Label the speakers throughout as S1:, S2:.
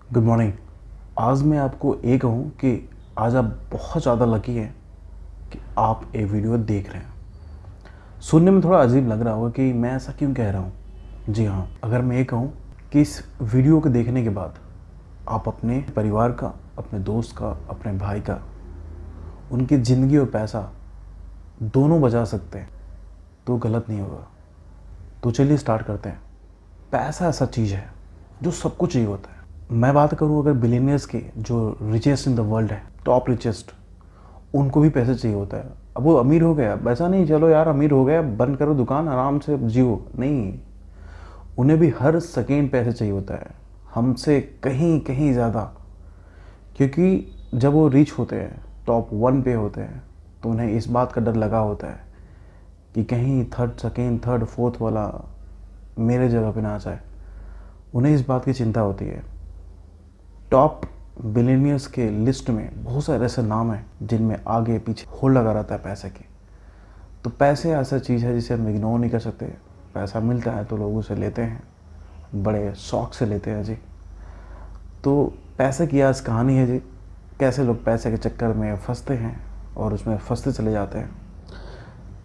S1: Good morning. आज मैं आपको ये कहूँ कि आज आप बहुत ज़्यादा लकी हैं कि आप एक वीडियो देख रहे हैं। सुनने में थोड़ा अजीब लग रहा होगा कि मैं ऐसा क्यों कह रहा हूँ। जी हाँ, अगर मैं ये कहूँ कि इस वीडियो को देखने के बाद आप अपने परिवार का, अपने दोस्त का, अपने भाई का, उनकी ज़िंदगी और पैसा दोनों बचा सकते हैं तो गलत नहीं होगा। तो चलिए स्टार्ट करते हैं। पैसा ऐसा चीज़ है जो सबको चाहिए होता है। मैं बात करूं अगर बिलियनियर्स की, जो रिचेस्ट इन द वर्ल्ड है, टॉप रिचेस्ट, उनको भी पैसे चाहिए होता है। अब वो अमीर हो गया, वैसा नहीं चलो यार अमीर हो गया बंद करो दुकान आराम से जियो, नहीं, उन्हें भी हर सेकेंड पैसे चाहिए होता है, हमसे कहीं कहीं ज़्यादा। क्योंकि जब वो रिच होते हैं, टॉप 1 पे होते हैं, तो उन्हें इस बात का डर लगा होता है कि कहीं सेकेंड, थर्ड, फोर्थ वाला मेरे जगह पे ना आ जाए। उन्हें इस बात की चिंता होती है। टॉप बिलियनियर्स के लिस्ट में बहुत सारे ऐसे नाम हैं जिनमें आगे पीछे होल लगा रहता है पैसे की। तो पैसे ऐसा चीज़ है जिसे हम इग्नोर नहीं कर सकते। पैसा मिलता है तो लोग उसे लेते हैं, बड़े शौक से लेते हैं जी। तो पैसे की आज कहानी है जी, कैसे लोग पैसे के चक्कर में फंसते हैं और उसमें फंसते चले जाते हैं।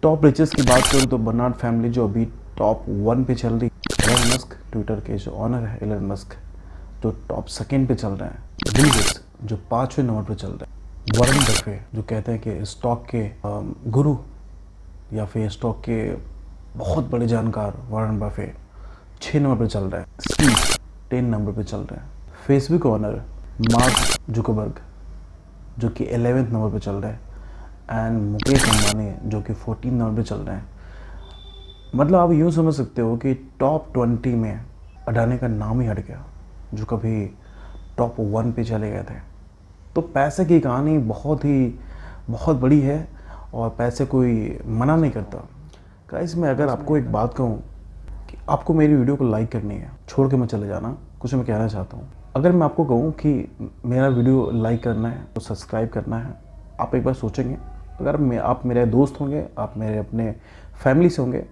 S1: टॉप रिचेस की बात करूँ तो बर्नार्ड फैमिली जो अभी टॉप 1 पे चल रही, एलन मस्क ट्विटर के जो ऑनर है, एलन मस्क जो टॉप 2 पे चल रहे हैं, बिल गेट्स जो 5वें नंबर पे चल रहे हैं, वॉरेन बफे जो कहते हैं कि स्टॉक के गुरु या फिर स्टॉक के बहुत बड़े जानकार, वॉरेन बफे 6 नंबर पे चल रहे हैं, स्टीव 10 नंबर पे चल रहे हैं, फेसबुक ऑनर मार्क जुकरबर्ग जो कि 11वें नंबर पे चल रहे हैं, एंड मुकेश अंबानी जो कि 14 नंबर पे चल रहे हैं। मतलब आप यूँ समझ सकते हो कि टॉप 20 में अडानी का नाम ही हट गया जो कभी टॉप 1 पे चले गए थे। तो पैसे की कहानी बहुत बड़ी है और पैसे कोई मना नहीं करता। गाइस, मैं अगर आपको एक बात कहूँ कि आपको मेरी वीडियो को लाइक करनी है, छोड़ के मत चले जाना, कुछ मैं कहना चाहता हूँ। अगर मैं आपको कहूँ कि मेरा वीडियो लाइक करना है तो सब्सक्राइब करना है, आप एक बार सोचेंगे। अगर आप मेरे दोस्त होंगे, आप मेरे अपने फैमिली से होंगे,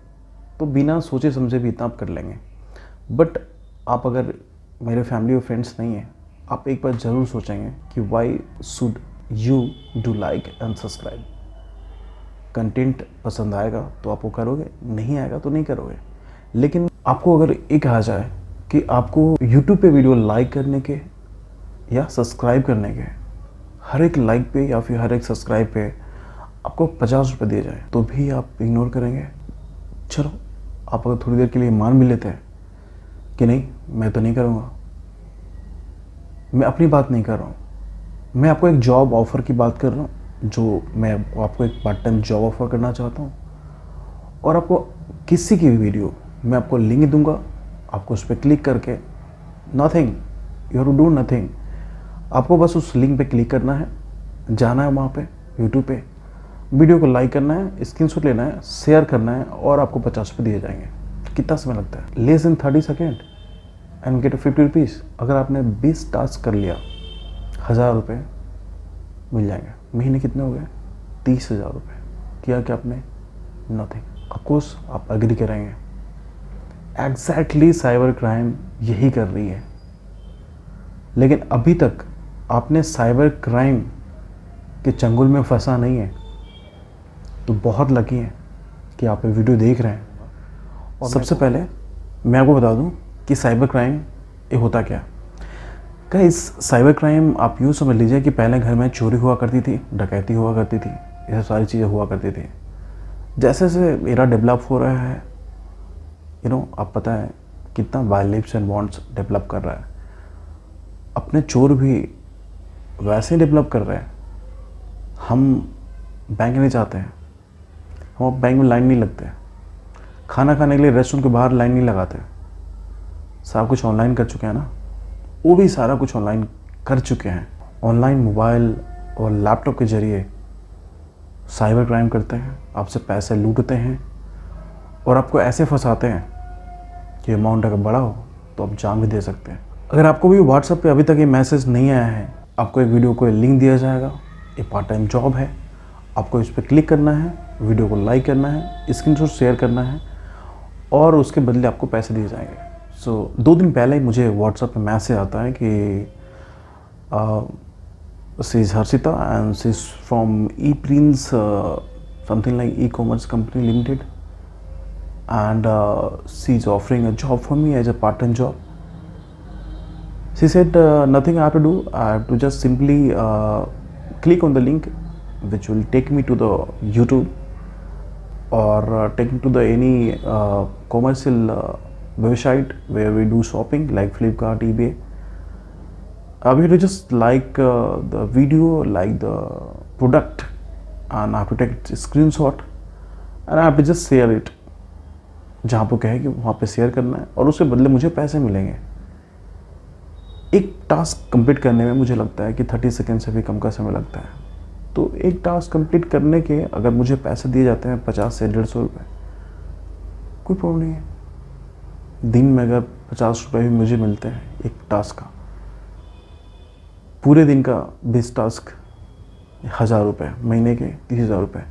S1: तो बिना सोचे समझे भी इतना आप कर लेंगे। बट आप अगर मेरे फैमिली और फ्रेंड्स नहीं हैं, आप एक बार ज़रूर सोचेंगे कि why should you do like and subscribe. Content पसंद आएगा तो आप वो करोगे, नहीं आएगा तो नहीं करोगे। लेकिन आपको अगर ये कहा जाए कि आपको YouTube पे वीडियो लाइक करने के या सब्सक्राइब करने के, हर एक लाइक पे या फिर हर एक सब्सक्राइब पे आपको 50 रुपये दिए जाए, तो भी आप इग्नोर करेंगे। चलो, आप अगर थोड़ी देर के लिए मान भी लेते हैं कि नहीं मैं तो नहीं करूँगा, मैं अपनी बात नहीं कर रहा हूँ, मैं आपको एक जॉब ऑफ़र की बात कर रहा हूँ, जो मैं आपको एक पार्ट टाइम जॉब ऑफ़र करना चाहता हूँ। और आपको किसी की भी वीडियो मैं आपको लिंक दूंगा, आपको उस पर क्लिक करके nothing, you have to do nothing, आपको बस उस लिंक पे क्लिक करना है, जाना है वहाँ पे यूट्यूब पे, वीडियो को लाइक करना है, स्क्रीनशॉट लेना है, शेयर करना है और आपको 50 रुपये दिए जाएंगे। कितना समय लगता है? Less than 30 second and get 50 rupees. अगर आपने 20 टास्क कर लिया, 1000 रुपये मिल जाएंगे। महीने कितने हो गए? 30,000 रुपये। किया क्या आपने? नथिंग। ऑफकोर्स आप एग्री करेंगे, एग्जैक्टली साइबर क्राइम यही कर रही है। लेकिन अभी तक आपने साइबर क्राइम के चंगुल में फंसा नहीं है, तो बहुत लकी हैं कि आप ये वीडियो देख रहे हैं। और सबसे पहले मैं आपको बता दूं कि साइबर क्राइम ये होता क्या है। गाइस, साइबर क्राइम आप यूँ समझ लीजिए कि पहले घर में चोरी हुआ करती थी, डकैती हुआ करती थी, ये सारी चीज़ें हुआ करती थी। जैसे जैसे एरा डेवलप हो रहा है, आप पता है कितना वायलेंस एंड वांट्स डेवलप कर रहा है, अपने चोर भी वैसे ही डेवलप कर रहे हैं। हम बैंक नहीं जाते हैं, हम बैंक में लाइन नहीं लगते, खाना खाने के लिए रेस्टोरेंट के बाहर लाइन नहीं लगाते, सब कुछ ऑनलाइन कर चुके हैं ना। वो भी सारा कुछ ऑनलाइन कर चुके हैं। ऑनलाइन मोबाइल और लैपटॉप के ज़रिए साइबर क्राइम करते हैं, आपसे पैसे लूटते हैं और आपको ऐसे फंसाते हैं कि अमाउंट अगर बड़ा हो तो आप जान भी दे सकते हैं। अगर आपको भी व्हाट्सएप पे अभी तक ये मैसेज नहीं आया है, आपको एक वीडियो को लिंक दिया जाएगा, ये पार्ट टाइम जॉब है, आपको इस पर क्लिक करना है, वीडियो को लाइक करना है, स्क्रीनशॉट शेयर करना है और उसके बदले आपको पैसे दिए जाएंगे। 2 दिन पहले ही मुझे व्हाट्सएप पे मैसेज आता है कि she's Harshita and she's from ePrints, something like e-commerce company limited, and she's offering a job for me as a part-time job. She said nothing I have to do. I have to just simply click on the link which will take me to the YouTube or take me to the any commercial website where we do shopping like Flipkart, eBay. We have to just like the video, like the product, and I have to take a screenshot and I have to just share it. जहाँ पर कहे कि वहाँ पे share करना है और उसके बदले मुझे पैसे मिलेंगे। एक टास्क कंप्लीट करने में मुझे लगता है कि 30 सेकंड से भी कम का समय लगता है। तो एक टास्क कंप्लीट करने के अगर मुझे पैसे दिए जाते हैं 50 से 150 रुपये, कोई प्रॉब्लम नहीं है। दिन में अगर 50 रुपये भी मुझे मिलते हैं एक टास्क का, पूरे दिन का 20 टास्क 1000 रुपये, महीने के 30,000 रुपये,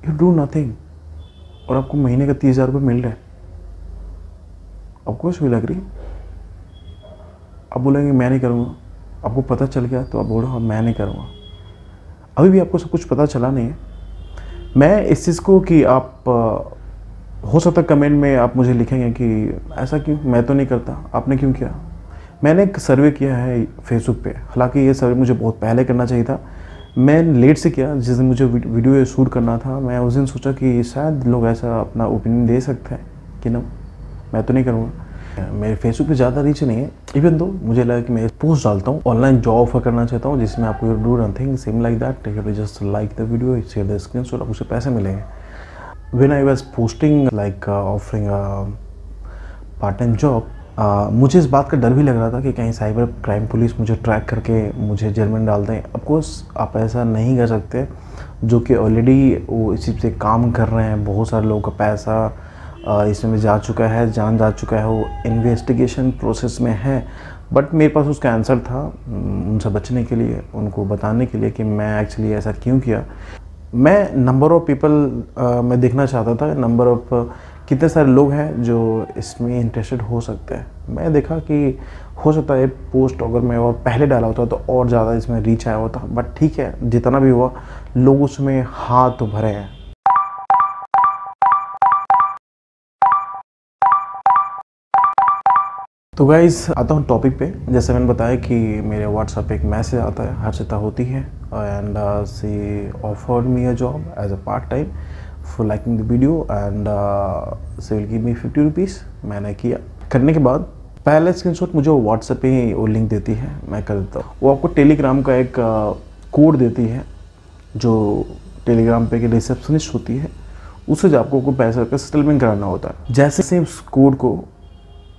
S1: यू डू नथिंग और आपको महीने का 30,000 रुपये मिल रहे हैं। आपको कुछ भी लग रही, आप बोलेंगे मैं नहीं करूँगा। आपको पता चल गया तो आप बोलो हाँ मैं नहीं करूँगा। अभी भी आपको सब कुछ पता चला नहीं है। मैं इस चीज़ को कि आप हो सकता है कमेंट में आप मुझे लिखेंगे कि ऐसा क्यों, मैं तो नहीं करता, आपने क्यों किया। मैंने एक सर्वे किया है फेसबुक पे, हालांकि ये सर्वे मुझे बहुत पहले करना चाहिए था। मैं लेट से किया, जिस दिन मुझे वीडियो शूट करना था मैं उस दिन सोचा कि शायद लोग ऐसा अपना ओपिनियन दे सकते हैं कि ना, मैं तो नहीं करूँगा। मेरे फेसबुक पे ज़्यादा रीच नहीं है, इवन दो मुझे लगा कि मैं पोस्ट डालता हूँ, ऑनलाइन जॉब ऑफर करना चाहता हूँ जिसमें आपको do nothing same like that, you just like the video, share the screenshot, आपको पैसे मिलेंगे। When I was posting like offering part time job, मुझे इस बात का डर भी लग रहा था कि कहीं साइबर क्राइम पुलिस मुझे ट्रैक करके मुझे जेल में डाल दें। ऑफकोर्स आप ऐसा नहीं कर सकते, जो कि ऑलरेडी वो इसी से काम कर रहे हैं। बहुत सारे लोगों का पैसा इसमें जा चुका है, जान जा चुका है, वो इन्वेस्टिगेशन प्रोसेस में है। बट मेरे पास उसका आंसर था उनसे बचने के लिए, उनको बताने के लिए कि मैं एक्चुअली ऐसा क्यों किया। मैं नंबर ऑफ़ पीपल मैं देखना चाहता था, नंबर ऑफ़ कितने सारे लोग हैं जो इसमें इंटरेस्टेड हो सकते हैं। मैं देखा कि हो सकता है पोस्ट अगर मैं और पहले डाला होता तो और ज़्यादा इसमें रीच आया होता। बट ठीक है, जितना भी हुआ लोग उसमें हाथ तो भरे हैं। तो गाइस आता हूँ टॉपिक पे। जैसे मैंने बताया कि मेरे व्हाट्सएप पे एक मैसेज आता है, हर्षिता होती है and she offered me a job as a part time for liking the video and she will give me 50 rupees. मैंने किया, करने के बाद पहले स्क्रीनशॉट मुझे व्हाट्सएप पे ही वो लिंक देती है, मैं कर देता हूँ। वो आपको टेलीग्राम का एक कोड देती है, जो टेलीग्राम पे की रिसेप्शनिस्ट होती है, उससे जो आपको पैसे का सेटलमेंट कराना होता है। जैसे से उस कोड को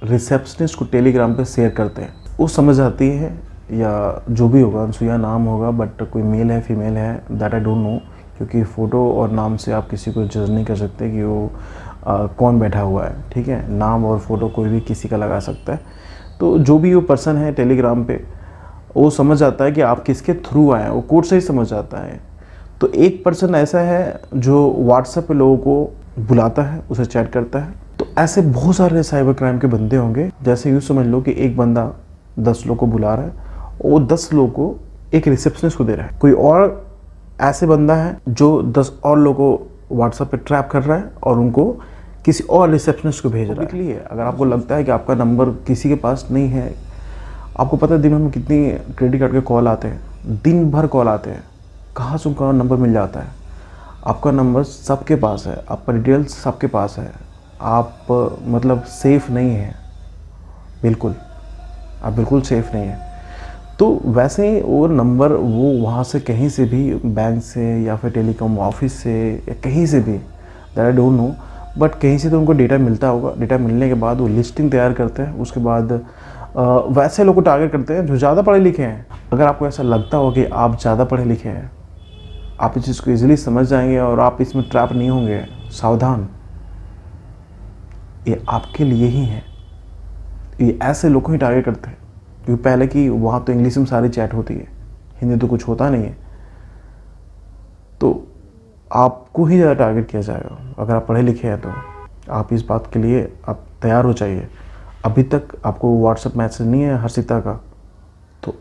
S1: रिसेप्शनिस्ट को टेलीग्राम पे शेयर करते हैं, वो समझ आती है, या जो भी होगा, अनसुईया नाम होगा, बट कोई मेल है फीमेल है दैट आई डोंट नो, क्योंकि फ़ोटो और नाम से आप किसी को जज नहीं कर सकते कि वो कौन बैठा हुआ है। ठीक है, नाम और फ़ोटो कोई भी किसी का लगा सकता है। तो जो भी वो पर्सन है टेलीग्राम पे, वो समझ आता है कि आप किसके थ्रू आए हैं, वो कोड से ही समझ आता है। तो एक पर्सन ऐसा है जो व्हाट्सएप पे लोगों को बुलाता है, उसे चैट करता है। तो ऐसे बहुत सारे साइबर क्राइम के बंदे होंगे। जैसे यूँ समझ लो कि एक बंदा 10 लोग को बुला रहा है, वो 10 लोग को एक रिसेप्शनिस्ट को दे रहा है। कोई और ऐसे बंदा है जो 10 और लोगों को व्हाट्सएप पे ट्रैप कर रहा है और उनको किसी और रिसेप्शनिस्ट को भेज रहा है। इसलिए अगर आपको लगता है कि आपका नंबर किसी के पास नहीं है, आपको पता है दिन भर में कितनी क्रेडिट कार्ड के कॉल आते हैं, दिन भर कॉल आते हैं, कहाँ से उनका नंबर मिल जाता है। आपका नंबर सबके पास है, आपका डिटेल्स सबके पास है, आप मतलब सेफ़ नहीं है, बिल्कुल आप बिल्कुल सेफ़ नहीं है। तो वैसे ही वो नंबर वो वहाँ से कहीं से भी, बैंक से या फिर टेलीकॉम ऑफिस से या कहीं से भी, that I don't know, but कहीं से तो उनको डेटा मिलता होगा। डेटा मिलने के बाद वो लिस्टिंग तैयार करते हैं, उसके बाद वैसे लोगों को टारगेट करते हैं जो ज़्यादा पढ़े लिखे हैं। अगर आपको ऐसा लगता हो कि आप ज़्यादा पढ़े लिखे हैं, आप इस चीज़ को ईजिली समझ जाएंगे और आप इसमें ट्रैप नहीं होंगे। सावधान, ये आपके लिए ही है। ये ऐसे लोगों ही टारगेट करते हैं क्योंकि पहले की वहाँ तो इंग्लिश में सारी चैट होती है, हिंदी तो कुछ होता नहीं है, तो आपको ही ज़्यादा टारगेट किया जाएगा। अगर आप पढ़े लिखे हैं तो आप इस बात के लिए आप तैयार हो जाइए। अभी तक आपको व्हाट्सएप मैसेज नहीं है हर्षिता का, तो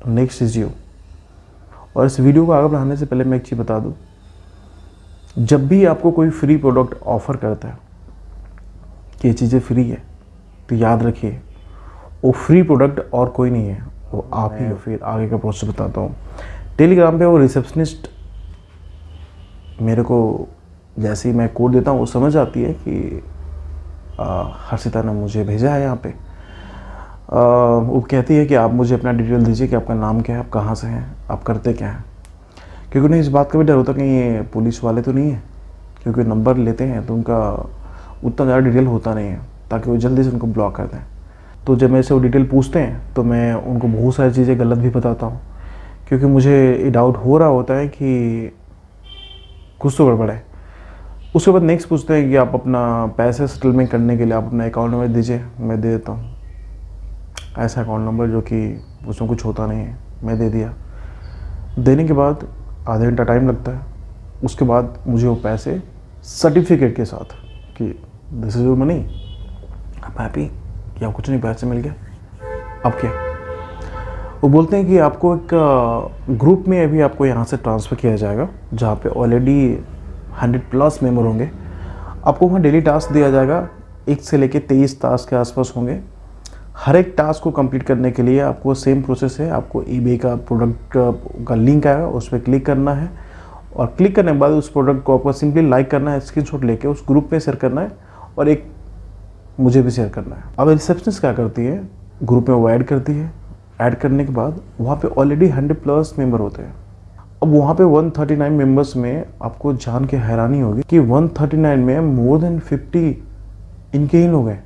S1: नेक्स्ट इज यू। और इस वीडियो को आगे बढ़ाने से पहले मैं एक चीज़ बता दूँ, जब भी आपको कोई फ्री प्रोडक्ट ऑफ़र करता है कि ये चीज़ें फ्री है, तो याद रखिए वो फ्री प्रोडक्ट और कोई नहीं है, वो आप ही हो। फिर आगे का प्रोसेस बताता हूँ। टेलीग्राम पे वो रिसेप्शनिस्ट मेरे को जैसे ही मैं कोड देता हूँ वो समझ आती है कि हर्षिता ने मुझे भेजा है यहाँ पे। वो कहती है कि आप मुझे अपना डिटेल दीजिए कि आपका नाम क्या है, आप कहाँ से हैं, आप करते क्या हैं, क्योंकि उन्हें इस बात का भी डर होता है कि ये पुलिस वाले तो नहीं है, क्योंकि नंबर लेते हैं तो उनका उतना ज़्यादा डिटेल होता नहीं है, ताकि वो जल्दी से उनको ब्लॉक कर दें। तो जब मेरे से वो डिटेल पूछते हैं तो मैं उनको बहुत सारी चीज़ें गलत भी बताता हूँ, क्योंकि मुझे ये डाउट हो रहा होता है कि कुछ तो गड़बड़ है। उसके बाद नेक्स्ट पूछते हैं कि आप अपना पैसे सेटलमेंट करने के लिए आप अपना अकाउंट नंबर दीजिए, मैं दे देता हूँ। ऐसा अकाउंट नंबर जो कि उसमें कुछ होता नहीं है, मैं दे दिया। देने के बाद आधे घंटा टाइम लगता है। उसके बाद मुझे वो पैसे सर्टिफिकेट के साथ कि दिस इज़ योर मनी, आप हैप्पी, या कुछ नहीं, पैसे मिल गए, अब क्या। वो बोलते हैं कि आपको एक ग्रुप में अभी आपको यहाँ से ट्रांसफ़र किया जाएगा, जहाँ पे ऑलरेडी 100+ मेंबर होंगे। आपको वहाँ डेली टास्क दिया जाएगा, 1 से लेकर 23 टास्क के आसपास होंगे। हर एक टास्क को कंप्लीट करने के लिए आपको सेम प्रोसेस है, आपको eBay का प्रोडक्ट का लिंक आएगा, उस पर क्लिक करना है, और क्लिक करने के बाद उस प्रोडक्ट को आपको सिंपली लाइक करना है, स्क्रीनशॉट लेके उस ग्रुप में शेयर करना है, और एक मुझे भी शेयर करना है। अब रिसेप्शनिस्ट क्या करती है, ग्रुप में वो ऐड करती है। ऐड करने के बाद वहाँ पे ऑलरेडी 100+ मेंबर होते हैं। अब वहाँ पे 139 मेंबर्स में आपको जान के हैरानी होगी कि 139 में मोर देन 50 इनके ही लोग हैं।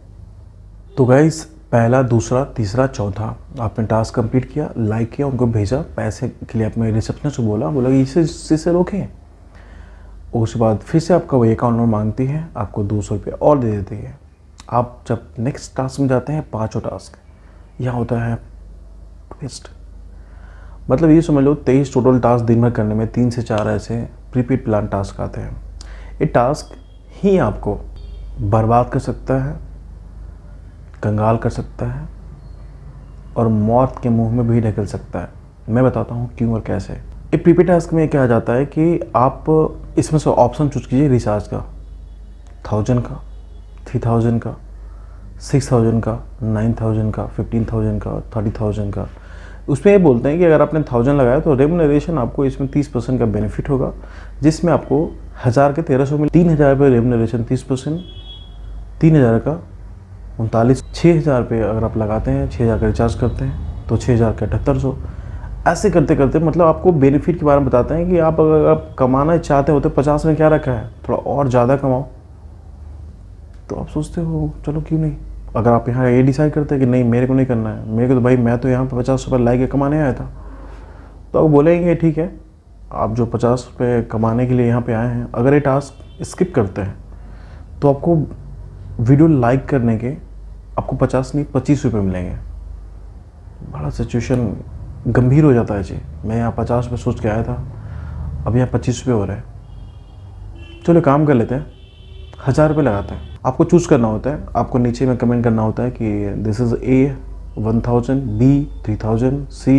S1: तो गाइस, पहला, दूसरा, तीसरा, चौथा आपने टास्क कंप्लीट किया, लाइक किया, उनको भेजा, पैसे के लिए आपने रिसेप्शनिस्ट को बोला इससे रोकें। उसके बाद फिर से आपका वही अकाउंट नंबर मांगती है, आपको 200 रुपये और दे देती है। आप जब नेक्स्ट टास्क में जाते हैं, 5वां टास्क, यहाँ होता है ट्विस्ट। मतलब ये समझ लो 23 टोटल टास्क दिन भर करने में 3 से 4 ऐसे प्रीपेड प्लान टास्क आते हैं। ये टास्क ही आपको बर्बाद कर सकता है, कंगाल कर सकता है, और मौत के मुंह में भी ढकेल सकता है। मैं बताता हूँ क्यों और कैसे। ये प्रीपेड टास्क में क्या जाता है कि आप इसमें से ऑप्शन चूज कीजिए रिचार्ज का, 1000 का, 3000 का, 6000 का, 9000 का, 15000 का, 30000 का। उसमें ये बोलते हैं कि अगर आपने 1000 लगाया तो रेमुनरेशन आपको इसमें 30% का बेनिफिट होगा, जिसमें आपको 1000 के 1300 में 3000 रुपये रेमुनरेशन 30%, 3000 का 39, 6000 रुपये अगर आप लगाते हैं, 6000 का रिचार्ज करते हैं तो 6000 का 7800। ऐसे करते करते मतलब आपको बेनिफिट के बारे में बताते हैं कि आप अगर आप कमाना चाहते हो तो 50 में क्या रखा है, थोड़ा और ज़्यादा कमाओ। तो आप सोचते हो चलो क्यों नहीं। अगर आप यहाँ ये डिसाइड करते हैं कि नहीं मेरे को नहीं करना है, मेरे को तो भाई मैं तो यहाँ पर 50 रुपये ला के कमाने आया था, तो आप बोलेंगे ठीक है, आप जो 50 रुपये कमाने के लिए यहाँ पे आए हैं, अगर ये टास्क स्किप करते हैं तो आपको वीडियो लाइक करने के आपको 50 नहीं 25 रुपये मिलेंगे। बड़ा सिचुएशन गंभीर हो जाता है जी। मैं यहाँ 50 रुपये सोच के आया था, अब यहाँ 25 रुपये हो रहे हैं। चलो काम कर लेते हैं, 1000 रुपये लगाते हैं। आपको चूज़ करना होता है, आपको नीचे में कमेंट करना होता है कि this is A 1000, B 3000, C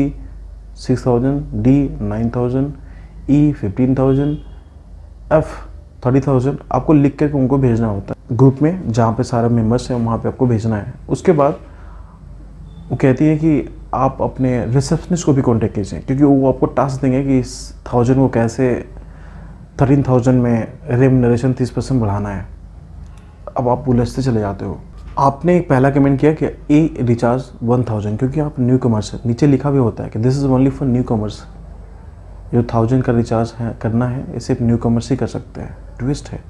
S1: 6000, D 9000, E 15000, F 30000। आपको लिख कर उनको भेजना होता है ग्रुप में, जहाँ पे सारे मेंबर्स हैं वहाँ पे आपको भेजना है। उसके बाद वो कहती है कि आप अपने रिसेप्शनिस्ट को भी कांटेक्ट कीजिए, क्योंकि वो आपको टास्क देंगे कि इस 1000 को कैसे 13000 में रेमुनरेशन 30% बढ़ाना है। अब आप उलझते चले जाते हो। आपने एक पहला कमेंट किया कि ए रिचार्ज 1000, क्योंकि आप न्यू कमर्स है। नीचे लिखा भी होता है कि this is only for new commerce. जो 1000 का रिचार्ज है करना है, ये सिर्फ न्यू कमर्स ही कर सकते हैं। ट्विस्ट है,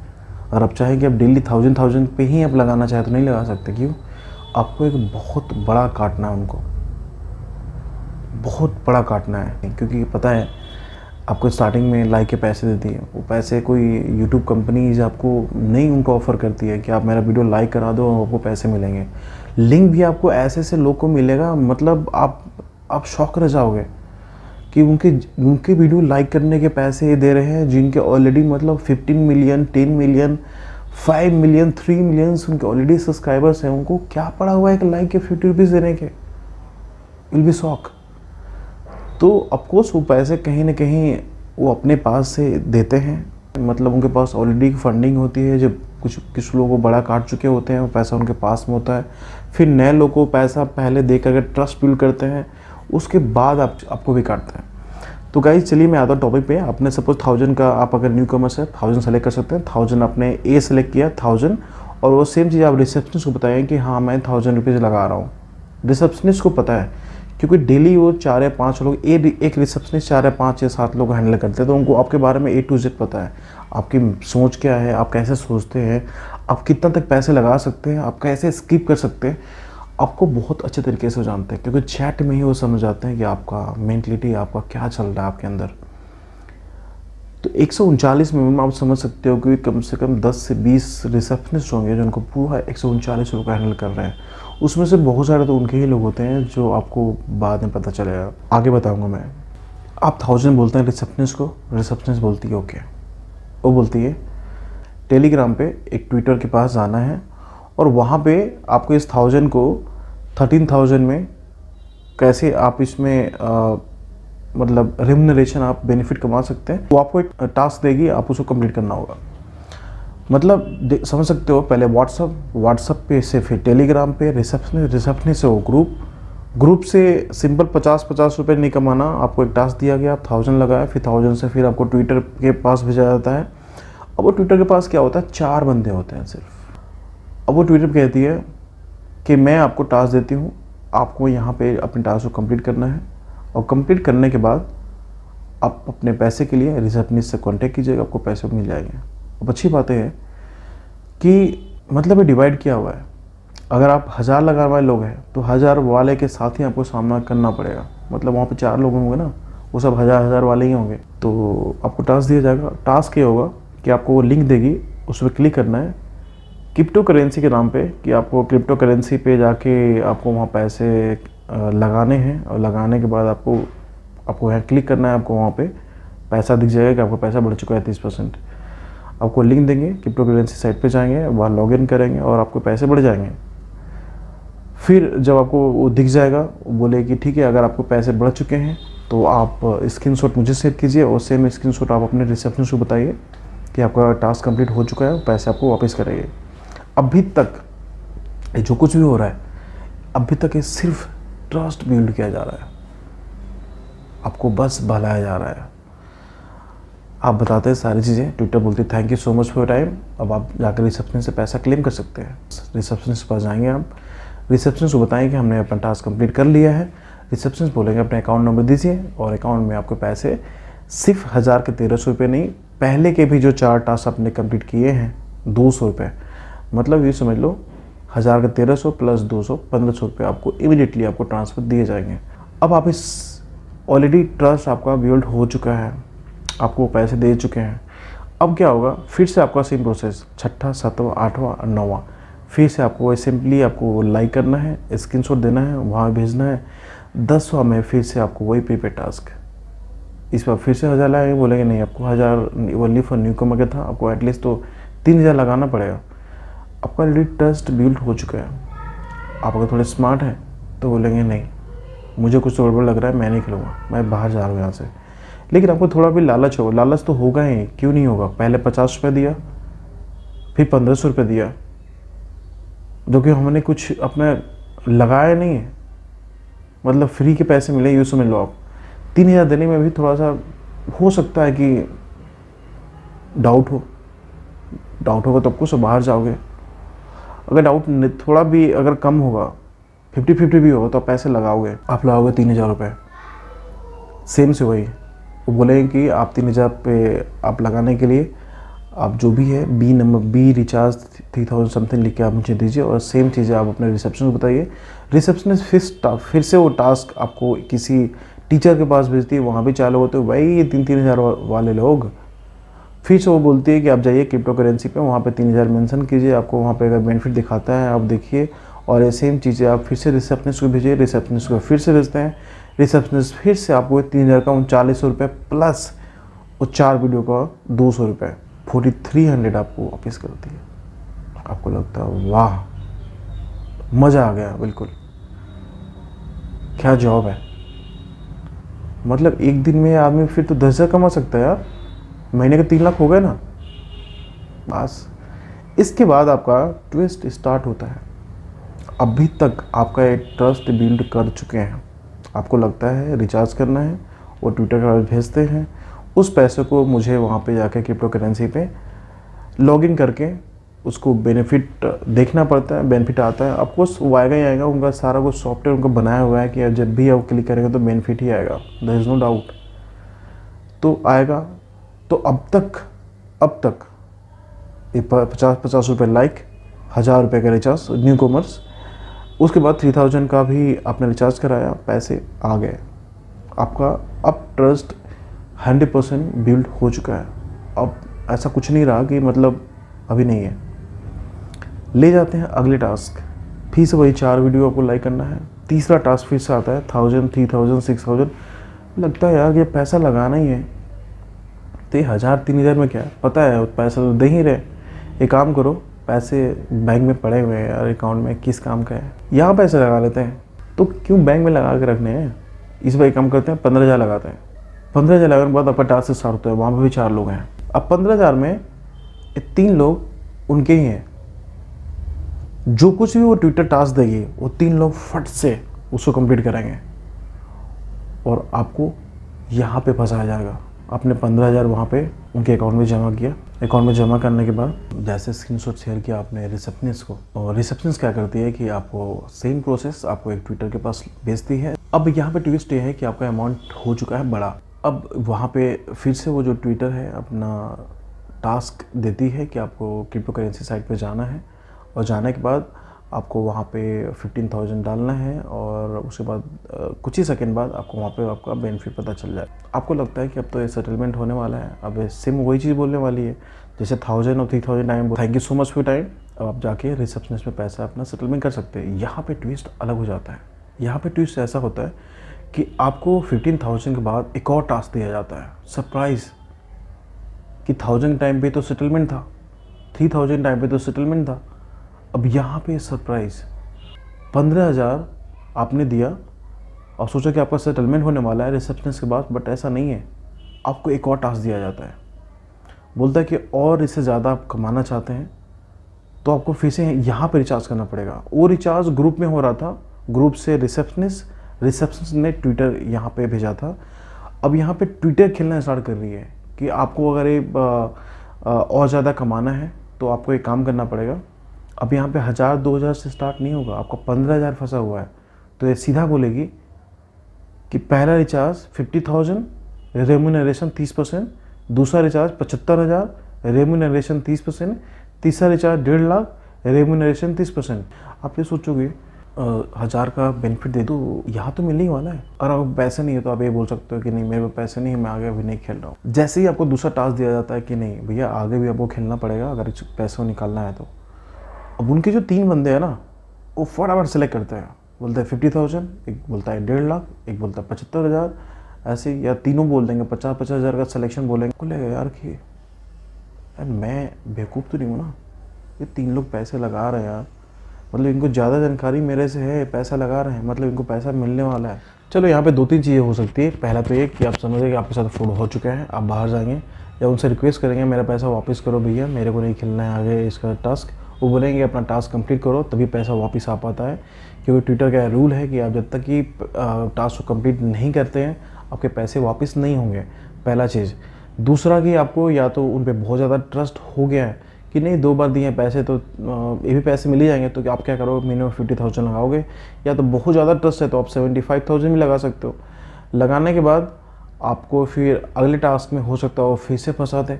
S1: अगर आप चाहें कि आप डेली 1000 पे ही आप लगाना चाहें तो नहीं लगा सकते। क्यों? आपको एक बहुत बड़ा काटना है, उनको बहुत बड़ा काटना है, क्योंकि पता है आपको स्टार्टिंग में लाइक के पैसे देती है। वो पैसे कोई यूट्यूब कंपनीज आपको नहीं उनको ऑफ़र करती है कि आप मेरा वीडियो लाइक करा दो और आपको पैसे मिलेंगे। लिंक भी आपको ऐसे ऐसे लोग को मिलेगा, मतलब आप शॉक रह जाओगे कि उनके वीडियो लाइक करने के पैसे दे रहे हैं जिनके ऑलरेडी मतलब 15 मिलियन, 10 मिलियन, 5 मिलियन, 3 मिलियन उनके ऑलरेडी सब्सक्राइबर्स हैं। उनको क्या पड़ा हुआ है कि लाइक के 50 रुपीज़ देने के। Will be shock. तो ऑफकोर्स वो पैसे कहीं ना कहीं वो अपने पास से देते हैं, मतलब उनके पास ऑलरेडी फंडिंग होती है। जब कुछ लोगों को बड़ा काट चुके होते हैं, वो पैसा उनके पास में होता है। फिर नए लोगों को पैसा पहले दे करके ट्रस्ट बिल्ड करते हैं, उसके बाद आपको भी काटते हैं। तो गाइस चलिए मैं आता हूँ टॉपिक पे। आपने सपोज 1000 का, आप अगर न्यू कॉमर्स है 1000 सेलेक्ट कर सकते हैं। 1000 आपने ए सेलेक्ट किया 1000, और वो सेम चीज़ आप रिसेप्शनिस्ट को बताएं कि हाँ मैं 1000 रुपीज़ लगा रहा हूँ। रिसेप्शनिस्ट को पता है, क्योंकि डेली वो 4 या 5 लोग, एक रिसेप्शनिस्ट 4 या 5 या 7 लोग हैंडल करते हैं, तो उनको आपके बारे में A to Z पता है। आपकी सोच क्या है, आप कैसे सोचते हैं, आप कितना तक पैसे लगा सकते हैं, आप कैसे स्किप कर सकते हैं, आपको बहुत अच्छे तरीके से जानते हैं, क्योंकि चैट में ही वो समझ जाते हैं कि आपका मेंटलिटी, आपका क्या चल रहा है आपके अंदर। तो 139 में आप समझ सकते हो कि कम से कम 10 से 20 रिसेप्शनिस्ट होंगे जो उनको पूरा 139 लोग हैंडल कर रहे हैं। उसमें से बहुत सारे तो उनके ही लोग होते हैं जो आपको बाद में पता चलेगा, आगे बताऊंगा मैं। आप 1000 बोलते हैं रिसेप्शनिस्ट को, रिसेप्शनिस्ट बोलती है ओके, वो बोलती है टेलीग्राम पे एक ट्विटर के पास जाना है, और वहाँ पे आपको इस 1000 को 13,000 में कैसे आप इसमें मतलब रेम्युनरेशन, आप बेनिफिट कमा सकते हैं। वो आपको एक टास्क देगी, आप उसको कंप्लीट करना होगा। मतलब समझ सकते हो, पहले व्हाट्सअप पे से, फिर टेलीग्राम पे रिसेप्शनिस्ट से वो ग्रुप से सिंपल 50-50 रुपये नहीं कमाना। आपको एक टास्क दिया गया, 1000 लगाया, फिर 1000 से फिर आपको ट्विटर के पास भेजा जाता है। अब वो ट्विटर के पास क्या होता है, 4 बंदे होते हैं सिर्फ। अब वो ट्विटर कहती है कि मैं आपको टास्क देती हूँ, आपको यहाँ पे अपने टास्क को कंप्लीट करना है, और कंप्लीट करने के बाद आप अपने पैसे के लिए रिसेप्शनिस्ट से कांटेक्ट कीजिएगा, आपको पैसे मिल जाएंगे। अब अच्छी बात है कि मतलब ये डिवाइड किया हुआ है। अगर आप 1000 लगाने वाले लोग हैं तो 1000 वाले के साथ ही आपको सामना करना पड़ेगा। मतलब वहाँ पे 4 लोग होंगे ना, वो सब 1000 वाले ही होंगे। तो आपको टास्क दिया जाएगा। टास्क ये होगा कि आपको वो लिंक देगी, उस पर क्लिक करना है क्रिप्टो करेंसी के नाम पे, कि आपको क्रिप्टो करेंसी पे जाके आपको वहाँ पैसे लगाने हैं, और लगाने के बाद आपको यहाँ क्लिक करना है। आपको वहाँ पे पैसा दिख जाएगा कि आपका पैसा बढ़ चुका है 30%। आपको लिंक देंगे, क्रिप्टो करेंसी साइट पे जाएंगे, वहाँ लॉगिन करेंगे और आपको पैसे बढ़ जाएंगे। फिर जब आपको वो दिख जाएगा, वो बोले कि ठीक है, अगर आपको पैसे बढ़ चुके हैं तो आप स्क्रीनशॉट मुझे शेयर कीजिए, और सेम स्क्रीनशॉट आप अपने रिसेप्शनिस्ट को बताइए कि आपका टास्क कंप्लीट हो चुका है, पैसे आपको वापस करेंगे। अभी तक ये जो कुछ भी हो रहा है, अभी तक ये सिर्फ ट्रस्ट बिल्ड किया जा रहा है, आपको बस बहलाया जा रहा है। आप बताते हैं सारी चीज़ें, ट्विटर बोलती है thank you so much for time. अब आप जाकर रिसेप्शनिस्ट से पैसा क्लेम कर सकते हैं। रिसेप्शनिस्ट के पास जाएंगे, आप रिसेप्शनिस्ट को बताएं कि हमने अपना टास्क कंप्लीट कर लिया है। रिसेप्शनिस्ट बोलेंगे अपने अकाउंट नंबर दीजिए, और अकाउंट में आपके पैसे सिर्फ 1000 के 1300 रुपये नहीं, पहले के भी जो 4 टास्क आपने कंप्लीट किए हैं 200 रुपये, मतलब ये समझ लो 1000 के 1300 प्लस 200 1500 रुपये आपको इमीडिएटली आपको ट्रांसफ़र दिए जाएंगे। अब आप इस ऑलरेडी ट्रस्ट आपका बिल्ड हो चुका है, आपको पैसे दे चुके हैं। अब क्या होगा, फिर से आपका सेम प्रोसेस 6वां 7वां 8वां 9वां, फिर से आपको सिंपली आपको लाइक करना है, स्क्रीनशॉट देना है, वहाँ भेजना है। 10वां में फिर से आपको वही पे टास्क, इस बार फिर से 1000 लगाएंगे, बोलेंगे नहीं आपको 1000 ओनली फॉर न्यू कमर का था, आपको एटलीस्ट तो 3000 लगाना पड़ेगा। आपका ऑलरेडी ट्रस्ट बिल्ड हो चुका है। आप अगर थोड़े स्मार्ट हैं तो बोलेंगे नहीं, मुझे कुछ तो गड़बड़ लग रहा है, मैं नहीं खेलूँगा, मैं बाहर जा रहा हूँ यहाँ से। लेकिन आपको थोड़ा भी लालच होगा, लालच तो होगा ही, क्यों नहीं होगा। पहले 50 रुपये दिया, फिर 1500 रुपये दिया, जो कि हमने कुछ अपना लगाया नहीं है, मतलब फ्री के पैसे मिले, यूँ समझ लो आप। 3000 देने में भी थोड़ा सा हो सकता है कि डाउट होगा, तो आपको सब बाहर जाओगे। अगर डाउट थोड़ा भी अगर कम होगा, 50-50 भी होगा, तो आप पैसे लगाओगे, आप लगाओगे 3000 रुपये। सेम से वही वो बोलेंगे कि आप 3000 पे आप लगाने के लिए आप जो भी है बी रिचार्ज 3000 समथिंग लिख के आप मुझे दीजिए, और सेम चीज़ें आप अपने रिसेप्शन को बताइए। रिसेप्शनिस्ट फिर से वो टास्क आपको किसी टीचर के पास भेजती है, वहाँ भी 4 लोग होते हैं, वही ये 3-3000 वाले लोग। फिर से वो बोलती है कि आप जाइए क्रिप्टो करेंसी पे, वहाँ पे 3000 मेंशन कीजिए, आपको वहाँ पे अगर बेनिफिट दिखाता है आप देखिए, और ये सेम चीज़ें आप फिर से रिसेप्शनिस्ट को भेजिए, रिसेप्शनिस्ट को फिर से भेजते हैं, रिसेप्शनिस्ट फिर से आपको 3000 का 3900 रुपये प्लस वो 4 वीडियो का 200 रुपये, 4300 आपको वापस करती है। आपको लगता है वाह मज़ा आ गया, बिल्कुल क्या जॉब है। मतलब एक दिन में आदमी फिर तो 10,000 कमा सकता है यार, महीने के 3 लाख हो गए ना बस। इसके बाद आपका ट्विस्ट स्टार्ट होता है। अभी तक आपका एक ट्रस्ट बिल्ड कर चुके हैं, आपको लगता है रिचार्ज करना है, वो ट्विटर का भेजते हैं, उस पैसे को मुझे वहाँ पे जाकर क्रिप्टो करेंसी पे लॉगिन करके उसको बेनिफिट देखना पड़ता है। बेनिफिट आता है आपको वो आएगा ही आएगा, उनका सारा कुछ सॉफ्टवेयर उनका बनाया हुआ है कि जब भी आप क्लिक करेंगे तो बेनिफिट ही आएगा, देयर इज़ नो डाउट, तो आएगा। तो अब तक ये 50 रुपये लाइक, 1000 रुपये का रिचार्ज न्यू कॉमर्स, उसके बाद 3000 का भी आपने रिचार्ज कराया, पैसे आ गए आपका। अब ट्रस्ट 100% बिल्ड हो चुका है। अब ऐसा कुछ नहीं रहा कि मतलब अभी नहीं है। ले जाते हैं अगले टास्क, फिर से वही 4 वीडियो आपको लाइक करना है। तीसरा टास्क फिर से आता है 1000, 3000, 6000। लगता है यार ये पैसा लगाना ही है, तो ये 1000, 3000 में क्या है, पता है पैसा तो दे ही रहे। एक काम करो, पैसे बैंक में पड़े हुए हैं यार अकाउंट में, किस काम का है, यहाँ पैसे लगा लेते हैं, तो क्यों बैंक में लगा के रखने हैं। इस बार काम करते हैं 15,000 लगाते हैं। 15,000 लगाने के बाद आपका टास्क स्टार्ट होता है, वहाँ पर भी 4 लोग हैं। अब 15,000 में 3 लोग उनके ही हैं, जो कुछ भी वो ट्विटर टास्क देगी वो 3 लोग फट से उसको कंप्लीट करेंगे और आपको यहाँ पे फंसाया जाएगा। आपने 15,000 वहाँ पे उनके अकाउंट में जमा किया। अकाउंट में जमा करने के बाद जैसे स्क्रीनशॉट शेयर किया आपने रिसेप्शनिस्ट को, और रिसेप्शनिस्ट क्या करती है कि आपको सेम प्रोसेस आपको एक ट्विटर के पास भेजती है। अब यहाँ पे ट्विस्ट ये है कि आपका अमाउंट हो चुका है बड़ा। अब वहाँ पे फिर से वो जो ट्विटर है अपना टास्क देती है कि आपको क्रिप्टो करेंसी साइट पे जाना है, और जाने के बाद आपको वहाँ पे 15,000 डालना है, और उसके बाद कुछ ही सेकंड बाद आपको वहाँ पे आपका बेनिफिट पता चल जाए। आपको लगता है कि अब तो ये सेटलमेंट होने वाला है, अब सेम वही चीज़ बोलने वाली है जैसे 1000 और 3000 time. Thank you so much for time. अब आप जाके रिसेप्शनिस्ट में पैसा अपना सेटलमेंट कर सकते हैं। यहाँ पे ट्विस्ट अलग हो जाता है। यहाँ पे ट्विस्ट ऐसा होता है कि आपको 15,000 के बाद एक और टास्क दिया जाता है, सरप्राइज़, कि 1000 टाइम पे तो सेटलमेंट था, 3000 टाइम पे तो सेटलमेंट था। अब यहाँ पे सरप्राइज़ 15,000 आपने दिया और सोचा कि आपका सेटलमेंट होने वाला है रिसेप्शनिस्ट के बाद, बट ऐसा नहीं है। आपको एक और टास्क दिया जाता है, बोलता है कि और इससे ज़्यादा आप कमाना चाहते हैं तो आपको फिर से यहाँ पे रिचार्ज करना पड़ेगा। वो रिचार्ज ग्रुप में हो रहा था, ग्रुप से रिसेप्शनिस्ट ने ट्विटर यहाँ पे भेजा था। अब यहाँ पे ट्विटर खेलना स्टार्ट कर रही है कि आपको अगर ये और ज़्यादा कमाना है तो आपको एक काम करना पड़ेगा। अब यहाँ पे 1000, 2000 से स्टार्ट नहीं होगा, आपका 15,000 फंसा हुआ है, तो ये सीधा बोलेगी कि पहला रिचार्ज 50,000, रेम्यूनरेशन 30%, दूसरा रिचार्ज 75,000, रेम्यूनरेशन 30%, तीसरा रिचार्ज 1.5 लाख, रेम्यूनरेशन 30%। आप ये सोचोगे 1000 का बेनिफिट दे दो, यहाँ तो मिलने ही वाला है। और अगर पैसे नहीं है तो आप ये बोल सकते हो कि नहीं मेरे पास पैसे नहीं है, मैं आगे अभी नहीं खेल रहा हूँ। जैसे ही आपको दूसरा टास्क दिया जाता है कि नहीं भैया आगे भी आपको खेलना पड़ेगा अगर पैसे निकालना है तो, अब उनके जो 3 बंदे हैं ना वो फटाफट सेलेक्ट करते हैं, बोलते हैं 50,000, एक बोलता है 1.5 लाख, एक बोलता है 75,000, ऐसे, या तीनों बोल देंगे 50,000 का सिलेक्शन बोलेंगे। बोलेगा यार कि यार मैं बेवकूफ़ तो नहीं हूँ ना, ये 3 लोग पैसे लगा रहे हैं यार, मतलब इनको ज़्यादा जानकारी मेरे से है, पैसा लगा रहे हैं, मतलब इनको पैसा मिलने वाला है। चलो यहाँ पे 2-3 चीज़ें हो सकती है। पहला तो ये कि आप समझे कि आपके साथ फ्रॉड हो चुका है, आप बाहर जाएंगे या उनसे रिक्वेस्ट करेंगे मेरा पैसा वापस करो भैया, मेरे को नहीं खेलना है आगे इसका टास्क। वो बोलेंगे अपना टास्क कंप्लीट करो तभी पैसा वापस आ पाता है, क्योंकि ट्विटर का रूल है कि आप जब तक कि टास्क को कंप्लीट नहीं करते हैं आपके पैसे वापस नहीं होंगे, पहला चीज़। दूसरा कि आपको या तो उन पर बहुत ज़्यादा ट्रस्ट हो गया है कि नहीं 2 बार दिए हैं पैसे तो ये भी पैसे मिल ही जाएंगे, तो आप क्या करोगे मिनिमम 50,000 लगाओगे, या तो बहुत ज़्यादा ट्रस्ट है तो आप 75,000 भी लगा सकते हो। लगाने के बाद आपको फिर अगले टास्क में हो सकता है फिर से फंसा दे,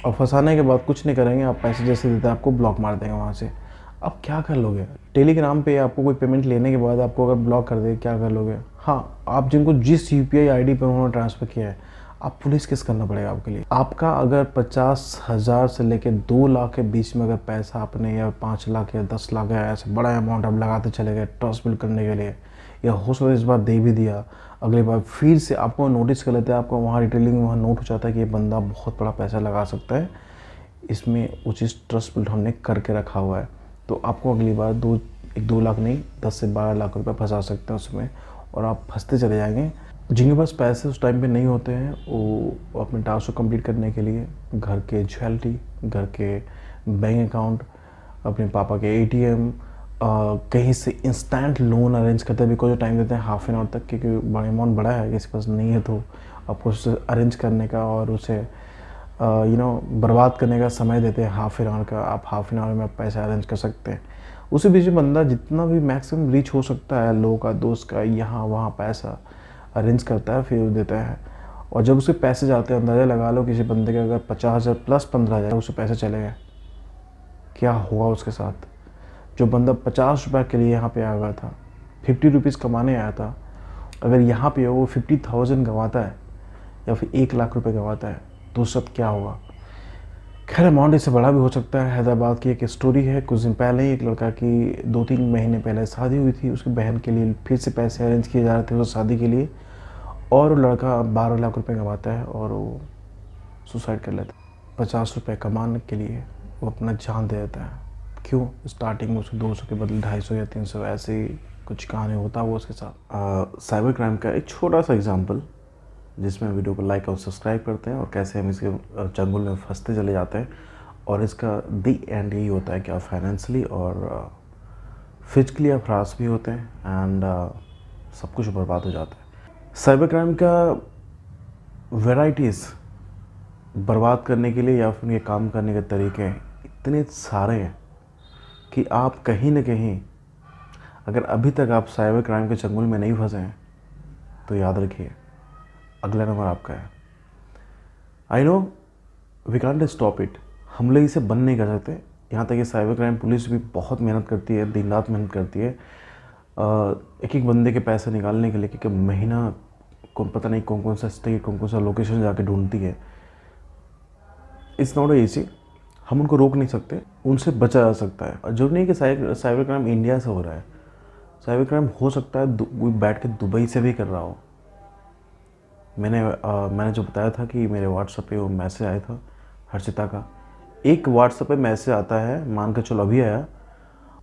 S1: और फंसाने के बाद कुछ नहीं करेंगे, आप पैसे जैसे देते हैं आपको ब्लॉक मार देंगे वहाँ से। अब क्या कर लोगे, टेलीग्राम पे आपको कोई पेमेंट लेने के बाद आपको अगर ब्लॉक कर दे क्या कर लोगे। हाँ, आप जिनको जिस UPI ID पर उन्होंने ट्रांसफ़र किया है आप पुलिस केस करना पड़ेगा आपके लिए। आपका अगर 50,000 से लेकर 2 लाख के बीच में अगर पैसा आपने, या 5 लाख या 10 लाख या ऐसे बड़ा अमाउंट आप लगाते चले गए ट्रस्ट बिल्ड करने के लिए, या हो सकता है इस बार दे भी दिया, अगली बार फिर से आपको नोटिस कर लेते हैं, आपको वहाँ डिटेलिंग में वहाँ नोट हो जाता है कि ये बंदा बहुत बड़ा पैसा लगा सकता है, इसमें उचित ट्रस्ट बिल्ड हमने करके रखा हुआ है, तो आपको अगली बार 2 लाख नहीं 10 से 12 लाख रुपए फंसा सकते हैं उसमें, और आप फंसते चले जाएंगे। जिनके पास पैसे उस टाइम पे नहीं होते हैं वो अपने टास्क को कंप्लीट करने के लिए घर के ज्वेलरी, घर के बैंक अकाउंट, अपने पापा के एटीएम, कहीं से इंस्टेंट लोन अरेंज करते हैं। बिकॉज टाइम देते हैं हाफ एन आवर तक, क्योंकि बड़ा अमाउंट बड़ा है, किसी पास नहीं है तो आपको उसे अरेंज करने का और उसे बर्बाद करने का समय देते हैं हाफ एन आवर का। आप हाफ एन आवर में आप पैसा अरेंज कर सकते हैं। उसी बीच में बंदा जितना भी मैक्सिमम रीच हो सकता है लोगों का, दोस्त का, यहाँ वहाँ पैसा अरेंज करता है, फिर देता है। और जब उसके पैसे जाते हैं, अंदाज़ा लगा लो किसी बंदे के अगर 50,000 प्लस 15,000 उससे पैसे चले गए, क्या होगा उसके साथ। जो बंदा 50 रुपये के लिए यहाँ पे आया हुआ था, 50 रुपीज़ कमाने आया था, अगर यहाँ पे वो 50,000 गंवाता है या फिर 1 लाख रुपए गंवाता है तो उस सब क्या होगा। खैर अमाउंट इससे बड़ा भी हो सकता है। हैदराबाद की एक स्टोरी है, कुछ दिन पहले ही एक लड़का की 2-3 महीने पहले शादी हुई थी, उसकी बहन के लिए फिर से पैसे अरेंज किए जा रहे थे उस शादी के लिए, और वो लड़का 12 लाख रुपए कमाता है और वो सुसाइड कर लेता है। 50 रुपये कमाने के लिए वो अपना जान दे देता है। क्यों? स्टार्टिंग में उसको 200 के बदले 250 या 300 ऐसे ही कुछ कहानी होता है वो उसके साथ। साइबर क्राइम का एक छोटा सा एग्जाम्पल, जिसमें वीडियो को लाइक और सब्सक्राइब करते हैं और कैसे हम इसके चंगुल में फंसते चले जाते हैं। और इसका दी एंड यही होता है कि आप फाइनेंशियली और फिजिकली आप ह्रास भी होते हैं एंड सब कुछ बर्बाद हो जाता है। साइबर क्राइम का वैराइटीज़ बर्बाद करने के लिए या फिर ये काम करने के तरीके इतने सारे हैं कि आप कहीं ना कहीं, अगर अभी तक आप साइबर क्राइम के चंगुल में नहीं फंसे हैं तो याद रखिए अगला नंबर आपका है। I know we can't stop it, हम लोग इसे बंद नहीं कर सकते। यहाँ तक कि साइबर क्राइम पुलिस भी बहुत मेहनत करती है, दिन रात मेहनत करती है एक एक बंदे के पैसे निकालने के लिए, क्योंकि महीना कौन पता नहीं कौन कौन सा स्टेट, कौन कौन सा लोकेशन जाके ढूंढती है। इट्स नॉट ईजी, हम उनको रोक नहीं सकते, उनसे बचा जा सकता है। और जो नहीं कि साइबर क्राइम इंडिया से हो रहा है, साइबर क्राइम हो सकता है कोई बैठ के दुबई से भी कर रहा हो। मैंने जो बताया था कि मेरे व्हाट्सएप पे वो मैसेज आया था हर्षिता का, एक व्हाट्सएप पे मैसेज आता है, मान कर चलो अभी आया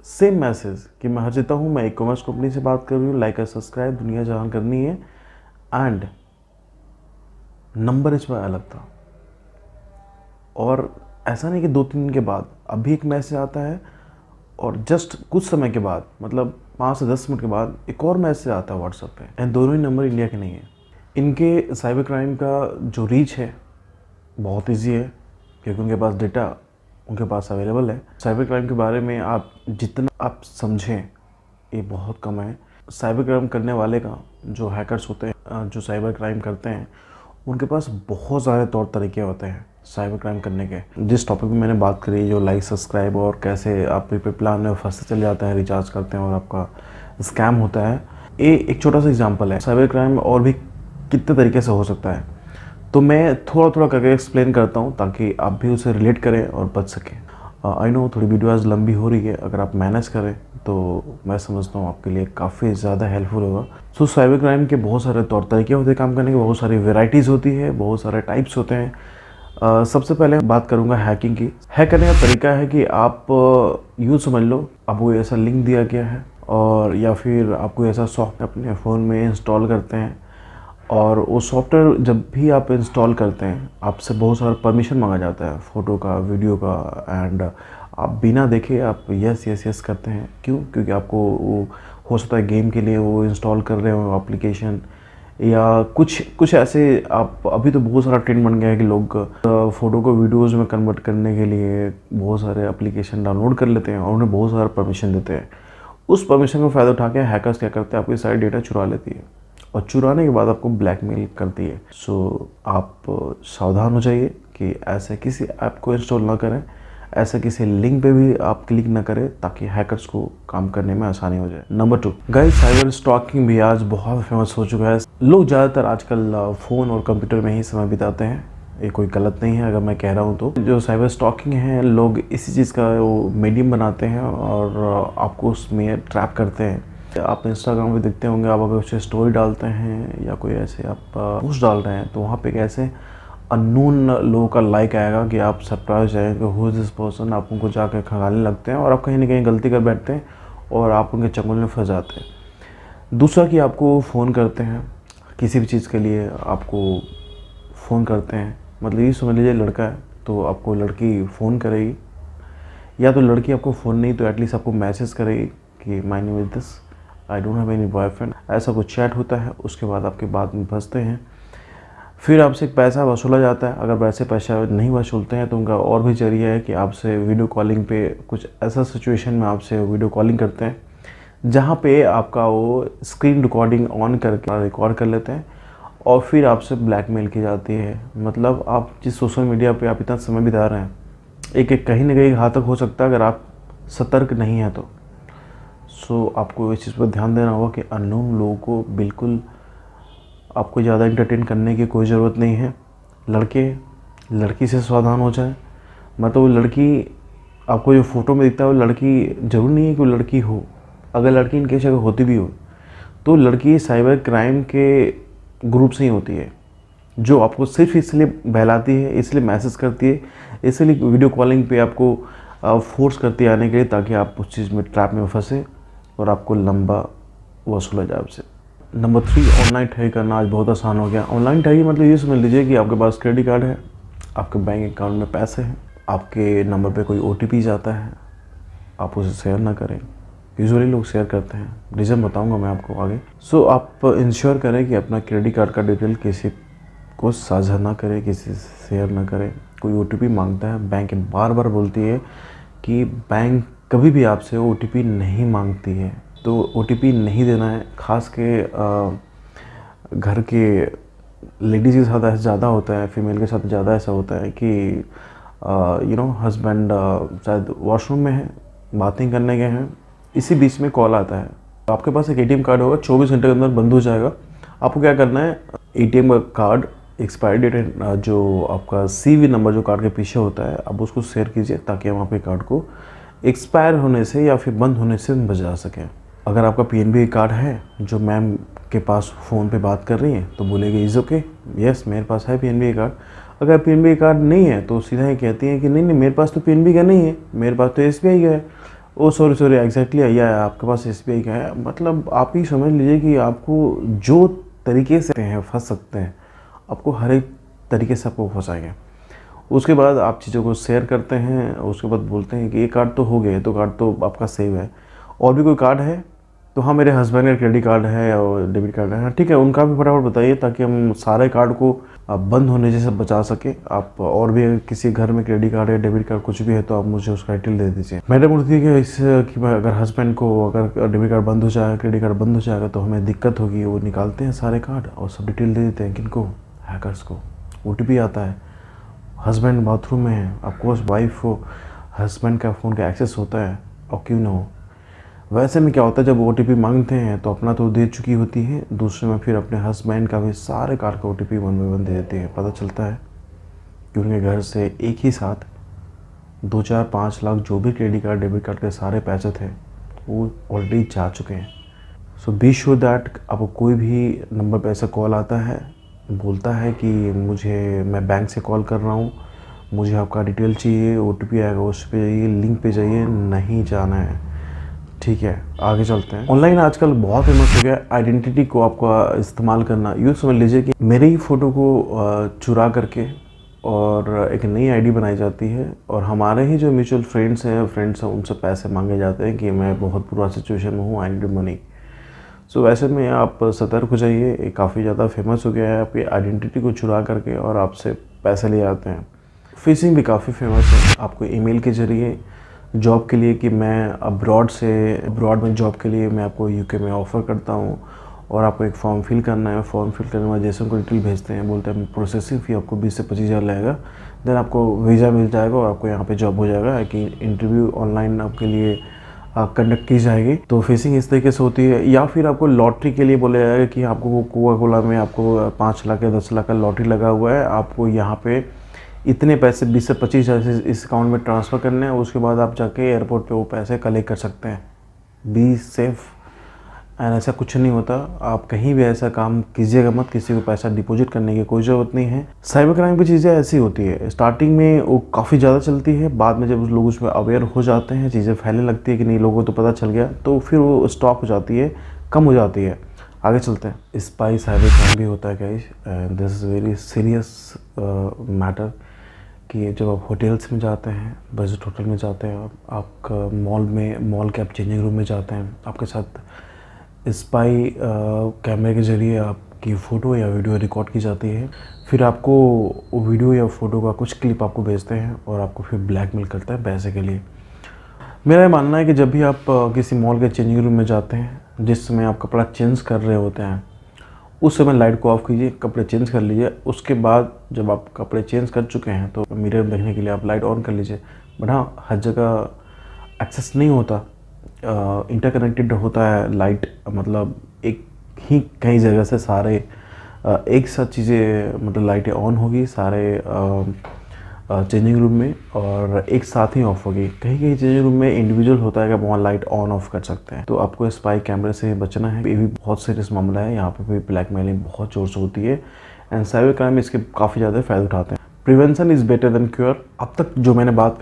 S1: सेम मैसेज कि मैं हर्षिता हूँ, मैं ई कॉमर्स कंपनी से बात कर रही हूँ, लाइक और सब्सक्राइब, दुनिया जहान करनी है, एंड नंबर इसमें अलग था। और ऐसा नहीं कि 2-3 दिन के बाद अभी एक मैसेज आता है और जस्ट कुछ समय के बाद, मतलब 5 से 10 मिनट के बाद एक और मैसेज आता है व्हाट्सएप पे, एंड दोनों ही नंबर इंडिया के नहीं है। इनके साइबर क्राइम का जो रीच है बहुत इजी है, क्योंकि उनके पास डेटा उनके पास अवेलेबल है। साइबर क्राइम के बारे में आप जितना आप समझें ये बहुत कम है। साइबर क्राइम करने वाले का जो हैकर्स होते हैं, जो साइबर क्राइम करते हैं, उनके पास बहुत सारे तौर तरीके होते हैं साइबर क्राइम करने के। जिस टॉपिक में मैंने बात करी, जो लाइक सब्सक्राइब और कैसे आप प्रीपेड प्लान में फंसते चले जाते हैं, रिचार्ज करते हैं और आपका स्कैम होता है, ये एक छोटा सा एग्जांपल है। साइबर क्राइम और भी कितने तरीके से हो सकता है, तो मैं थोड़ा थोड़ा करके एक्सप्लेन करता हूँ ताकि आप भी उसे रिलेट करें और बच सकें। आई नो थोड़ी वीडियो आज लंबी हो रही है, अगर आप मैनेज करें तो मैं समझता हूँ आपके लिए काफ़ी ज़्यादा हेल्पफुल होगा। सो साइबर क्राइम के बहुत सारे तौर तरीके होते हैं काम करने के, बहुत सारी वेराइटीज़ होती है, बहुत सारे टाइप्स होते हैं। सबसे पहले बात करूँगा हैकिंग की। हैक करने का तरीका है कि आप यूँ समझ लो, आपको ऐसा लिंक दिया गया है और या फिर आपको ऐसा सॉफ्टवेयर अपने फ़ोन में इंस्टॉल करते हैं, और वो सॉफ्टवेयर जब भी आप इंस्टॉल करते हैं आपसे बहुत सारा परमिशन मांगा जाता है, फ़ोटो का, वीडियो का, एंड आप बिना देखे आप यस यस यस करते हैं। क्यों? क्योंकि आपको वो हो सकता है गेम के लिए वो इंस्टॉल कर रहे हो एप्लीकेशन, या कुछ ऐसे। आप अभी तो बहुत सारा ट्रेंड बन गया है कि लोग फ़ोटो को वीडियोज़ में कन्वर्ट करने के लिए बहुत सारे एप्लीकेशन डाउनलोड कर लेते हैं और उन्हें बहुत सारा परमिशन देते हैं। उस परमिशन का फ़ायदा उठा के हैकर्स क्या करते हैं, आपकी सारी डेटा चुरा लेती है और चुराने के बाद आपको ब्लैकमेल करती है। सो आप सावधान हो जाइए कि ऐसे किसी ऐप को इंस्टॉल ना करें, ऐसे किसी लिंक पे भी आप क्लिक ना करें, ताकि हैकर्स को काम करने में आसानी हो जाए। नंबर 2, गाइस साइबर स्टॉकिंग भी आज बहुत फेमस हो चुका है। लोग ज़्यादातर आजकल फ़ोन और कंप्यूटर में ही समय बिताते हैं, ये कोई गलत नहीं है अगर मैं कह रहा हूँ तो। जो साइबर स्टॉकिंग है, लोग इसी चीज़ का वो मीडियम बनाते हैं और आपको उसमें ट्रैप करते हैं। आप इंस्टाग्राम पे देखते होंगे, आप अगर उसे स्टोरी डालते हैं या कोई ऐसे आप पोस्ट डाल रहे हैं तो वहाँ पे कैसे अननोन लोगों का लाइक आएगा कि आप सरप्राइज जाएंगे, हु इज़ दिस पर्सन, आप उनको जाकर खंगालने लगते हैं और आप कहीं ना कहीं गलती कर बैठते हैं और आप उनके चंगुल में फंस जाते हैं। दूसरा कि आपको फ़ोन करते हैं, किसी भी चीज़ के लिए आपको फ़ोन करते हैं, मतलब ये समझ लीजिए लड़का है तो आपको लड़की फ़ोन करेगी, या तो लड़की आपको फ़ोन नहीं तो एटलीस्ट आपको मैसेज करेगी कि my name is this, I don't have any boyfriend, ऐसा कुछ चैट होता है। उसके बाद आपके बात में फंसते हैं, फिर आपसे एक पैसा वसूला जाता है। अगर वैसे पैसा नहीं वसूलते हैं तो उनका और भी जरिया है कि आपसे वीडियो कॉलिंग पे कुछ ऐसा सिचुएशन में आपसे वीडियो कॉलिंग करते हैं जहाँ पे आपका वो स्क्रीन रिकॉर्डिंग ऑन करके रिकॉर्ड कर लेते हैं और फिर आपसे ब्लैकमेल की जाती है। मतलब आप जिस सोशल मीडिया पे आप इतना समय बिता रहे हैं, एक कहीं ना कहीं घातक हो सकता है अगर आप सतर्क नहीं हैं तो। सो आपको इस चीज़ पर ध्यान देना होगा कि अननोन लोगों को बिल्कुल आपको ज़्यादा इंटरटेन करने की कोई ज़रूरत नहीं है। लड़की से सावधान हो जाए। मतलब वो लड़की आपको जो फ़ोटो में दिखता है वो लड़की ज़रूर नहीं है कि वो लड़की हो। अगर लड़की इनकेस अगर होती भी हो तो लड़की साइबर क्राइम के ग्रुप से ही होती है, जो आपको सिर्फ इसलिए बहलाती है, इसलिए मैसेज करती है, इसलिए वीडियो कॉलिंग पे आपको फोर्स करती है आने के लिए, ताकि आप उस चीज़ में ट्रैप में फंसे और आपको लंबा वसूला जाए आपसे। नंबर 3, ऑनलाइन ठगी करना आज बहुत आसान हो गया। ऑनलाइन ठगी मतलब ये समझ लीजिए कि आपके पास क्रेडिट कार्ड है, आपके बैंक अकाउंट में पैसे हैं, आपके नंबर पे कोई OTP जाता है, आप उसे शेयर ना करें। यूजुअली लोग शेयर करते हैं, रीज़न बताऊंगा मैं आपको आगे। सो आप इंश्योर करें कि अपना क्रेडिट कार्ड का डिटेल किसी को साझा ना करें, किसी से शेयर ना करें। कोई OTP मांगता है, बैंक बार बार बोलती है कि बैंक कभी भी आपसे OTP नहीं मांगती है, तो OTP नहीं देना है। ख़ास के घर के लेडीज़ के साथ ऐसा ज़्यादा होता है, फीमेल के साथ ज़्यादा ऐसा होता है कि हस्बैंड शायद वॉशरूम में है, बातें करने गए हैं, इसी बीच में कॉल आता है। आपके पास एक ATM कार्ड होगा, 24 घंटे के अंदर बंद हो जाएगा। आपको क्या करना है, ATM का कार्ड एक्सपायरी डेट जो आपका CVV नंबर जो कार्ड के पीछे होता है, आप उसको शेयर कीजिए ताकि हम आपके कार्ड को एक्सपायर होने से या फिर बंद होने से बचा सकें। अगर आपका PNB कार्ड है, जो मैम के पास फ़ोन पे बात कर रही हैं, तो बोलेगी इज़ ओके, यस मेरे पास है PNB कार्ड। अगर PNB कार्ड नहीं है तो सीधा ही कहती हैं कि नहीं मेरे पास तो PNB का नहीं है, मेरे पास तो SBI का है। ओ सॉरी एग्जैक्टली या आपके पास SBI का है। मतलब आप ही समझ लीजिए कि आपको जो तरीके से हैं फंस सकते हैं, आपको हर एक तरीके से आपको फंसाएंगे। उसके बाद आप चीज़ों को शेयर करते हैं, उसके बाद बोलते हैं कि ये कार्ड तो हो गए, तो कार्ड तो आपका सेव है, और भी कोई कार्ड है तो हाँ मेरे हस्बैंड का क्रेडिट कार्ड है और डेबिट कार्ड है, ठीक है उनका भी फटाफट बताइए ताकि हम सारे कार्ड को बंद होने से बचा सके। आप और भी किसी घर में क्रेडिट कार्ड या डेबिट कार्ड कुछ भी है तो आप मुझे उसका डिटेल दे दीजिए। मैडम उठती है कि इससे कि अगर हस्बैंड को अगर डेबिट कार्ड बंद हो जाएगा, क्रेडिट कार्ड बंद हो जाएगा तो हमें दिक्कत होगी। वो निकालते हैं सारे कार्ड और सब डिटेल दे देते हैं, किनको, हैकर्स को। OTP आता है, हस्बैंड बाथरूम में है, ऑफकोर्स वाइफ को हस्बैंड का फ़ोन का एक्सेस होता है, और क्यों ना हो। वैसे में क्या होता है जब OTP मांगते हैं तो अपना तो दे चुकी होती है, दूसरे में फिर अपने हस्बैंड का भी सारे कार्ड का OTP 1 बाय 1 दे देते हैं। पता चलता है कि उनके घर से एक ही साथ 2-4-5 लाख जो भी क्रेडिट कार्ड डेबिट कार्ड के सारे पैसे थे वो ऑलरेडी जा चुके हैं। सो बी श्योर दैट आपको कोई भी नंबर पर ऐसा कॉल आता है, बोलता है कि मैं बैंक से कॉल कर रहा हूँ, मुझे आपका डिटेल चाहिए, OTP आएगा, उस पर जाइए, लिंक पे जाइए, नहीं जाना है। ठीक है, आगे चलते हैं। ऑनलाइन आजकल बहुत फेमस हो गया आइडेंटिटी को आपका इस्तेमाल करना। यूँ समझ लीजिए कि मेरे ही फ़ोटो को चुरा करके और एक नई आईडी बनाई जाती है, और हमारे ही जो म्यूचुअल फ्रेंड्स हैं उनसे पैसे मांगे जाते हैं कि मैं बहुत बुरा सिचुएशन में हूँ, आई नीड मनी। सो वैसे में आप सतर्क हो जाइए, ये काफ़ी ज़्यादा फेमस हो गया है। आपकी आइडेंटिटी को चुरा करके और आपसे पैसे ले जाते हैं। फिशिंग भी काफ़ी फेमस है। आपको ईमेल के ज़रिए जॉब के लिए कि मैं अब्रॉड में जॉब के लिए मैं आपको UK में ऑफ़र करता हूँ, और आपको एक फॉर्म फिल करना है। फॉर्म फिल करने के बाद जैसे उनको डिटेल भेजते हैं, बोलते हैं प्रोसेसिंग फ़ी आपको 20 से 25 हज़ार लगेगा, देन आपको वीज़ा मिल जाएगा और आपको यहाँ पे जॉब हो जाएगा कि इंटरव्यू ऑनलाइन आपके लिए कंडक्ट की जाएगी। तो फिशिंग इस तरीके से होती है। या फिर आपको लॉटरी के लिए बोला जाएगा कि आपको कोका कोला में आपको 5 लाख या 10 लाख का लॉटरी लगा हुआ है, आपको यहाँ पे इतने पैसे 20 से 25 हज़ार इस अकाउंट में ट्रांसफ़र करने हैं, उसके बाद आप जाके एयरपोर्ट पे वो पैसे कलेक्ट कर सकते हैं। Be safe. एंड ऐसा कुछ नहीं होता, आप कहीं भी ऐसा काम कीजिएगा मत, किसी को पैसा डिपॉजिट करने की कोई ज़रूरत नहीं है। साइबर क्राइम की चीज़ें ऐसी होती है, स्टार्टिंग में वो काफ़ी ज़्यादा चलती है, बाद में जब लोग उसमें अवेयर हो जाते हैं, चीज़ें फैलने लगती है कि नहीं लोगों को तो पता चल गया, तो फिर वो स्टॉप हो जाती है, कम हो जाती है। आगे चलते हैं। स्पाई साइबर क्राइम भी होता है guys, and this is very serious matter कि जब आप होटल्स में जाते हैं, बजट होटल में जाते हैं, आपका मॉल के आप चेंजिंग रूम में जाते हैं, आपके साथ स्पाई कैमरे के ज़रिए आपकी फ़ोटो या वीडियो रिकॉर्ड की जाती है। फिर आपको वो वीडियो या फ़ोटो का कुछ क्लिप आपको भेजते हैं और आपको फिर ब्लैकमेल करता है पैसे के लिए। मेरा ये मानना है कि जब भी आप किसी मॉल के चेंजिंग रूम में जाते हैं, जिस समय आप कपड़ा चेंज कर रहे होते हैं, उस समय लाइट को ऑफ कीजिए, कपड़े चेंज कर लीजिए। उसके बाद जब आप कपड़े चेंज कर चुके हैं तो मिरर देखने के लिए आप लाइट ऑन कर लीजिए। बट हाँ, हर जगह एक्सेस नहीं होता, इंटरकनेक्टेड होता है लाइट, मतलब एक ही कई जगह से सारे एक साथ चीज़ें, मतलब लाइटें ऑन होगी सारे चेंजिंग रूम में और एक साथ ही ऑफ होगी। कहीं कहीं चेंजिंग रूम में इंडिविजुअल होता है कि आप वहाँ लाइट ऑन ऑफ कर सकते हैं। तो आपको स्पाई कैमरे से बचना है। ये भी बहुत सीरियस मामला है, यहाँ पे भी ब्लैकमेलिंग बहुत जोर से होती है एंड साइबर क्राइम इसके काफ़ी ज़्यादा फ़ायदा उठाते हैं। Prevention is better than cure. अब तक जो मैंने बात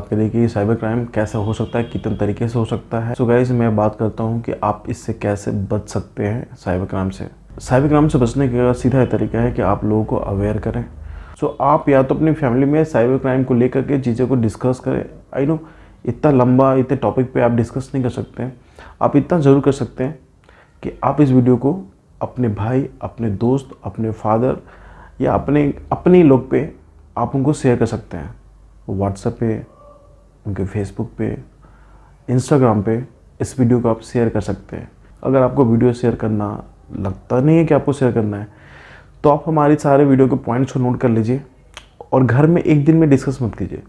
S1: करी कि साइबर क्राइम कैसे हो सकता है, कितने तरीके से हो सकता है। सो गाइस, मैं बात करता हूँ कि आप इससे कैसे बच सकते हैं साइबर क्राइम से। साइबर क्राइम से बचने का सीधा तरीका है कि आप लोगों को अवेयर करें। सो आप या तो अपनी फैमिली में साइबर क्राइम को लेकर के चीज़ों को डिस्कस करें। आई नो इतना लंबा इतने टॉपिक पे आप डिस्कस नहीं कर सकते हैं। आप इतना ज़रूर कर सकते हैं कि आप इस वीडियो को अपने भाई, अपने दोस्त, अपने फादर या अपने लोग पे आप उनको शेयर कर सकते हैं। व्हाट्सएप पे, उनके फेसबुक पे, इंस्टाग्राम पे इस वीडियो को आप शेयर कर सकते हैं। अगर आपको वीडियो शेयर करना लगता नहीं है कि आपको शेयर करना है, तो आप हमारी सारे वीडियो के पॉइंट्स को नोट कर लीजिए और घर में एक दिन में डिस्कस मत कीजिए।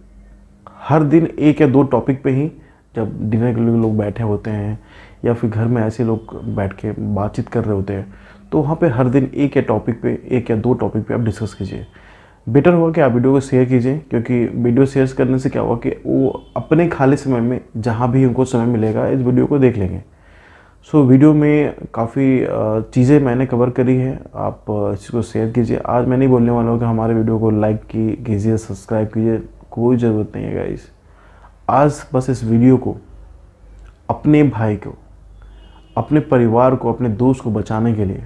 S1: हर दिन एक या दो टॉपिक पे ही, जब डिनर के लिए लोग बैठे होते हैं या फिर घर में ऐसे लोग बैठ के बातचीत कर रहे होते हैं, तो वहाँ पे हर दिन एक या दो टॉपिक पे आप डिस्कस कीजिए। बेटर होगा कि आप वीडियो को शेयर कीजिए, क्योंकि वीडियो शेयर करने से क्या होगा कि वो अपने खाली समय में जहाँ भी उनको समय मिलेगा इस वीडियो को देख लेंगे। सो वीडियो में काफ़ी चीज़ें मैंने कवर करी है, आप इस चीज़ को शेयर कीजिए। आज मैं नहीं बोलने वाला हूँ कि हमारे वीडियो को लाइक कीजिए, सब्सक्राइब कीजिए, कोई ज़रूरत नहीं है गाइस। आज बस इस वीडियो को अपने भाई को, अपने परिवार को, अपने दोस्त को बचाने के लिए,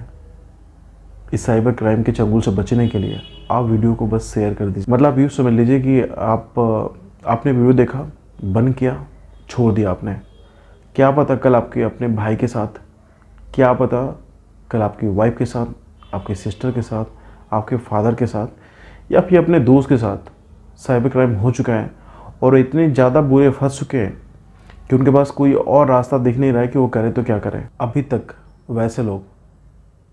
S1: इस साइबर क्राइम के चंगुल से बचने के लिए आप वीडियो को बस शेयर कर दीजिए। मतलब आप यूँ समझ लीजिए कि आपने वीडियो देखा, बंद किया, छोड़ दिया आपने। क्या पता कल आपके अपने भाई के साथ, क्या पता कल आपकी वाइफ के साथ, आपके सिस्टर के साथ, आपके फादर के साथ या फिर अपने दोस्त के साथ साइबर क्राइम हो चुका है और इतने ज़्यादा बुरे फंस चुके हैं कि उनके पास कोई और रास्ता दिख नहीं रहा है कि वो करें तो क्या करें। अभी तक वैसे लोग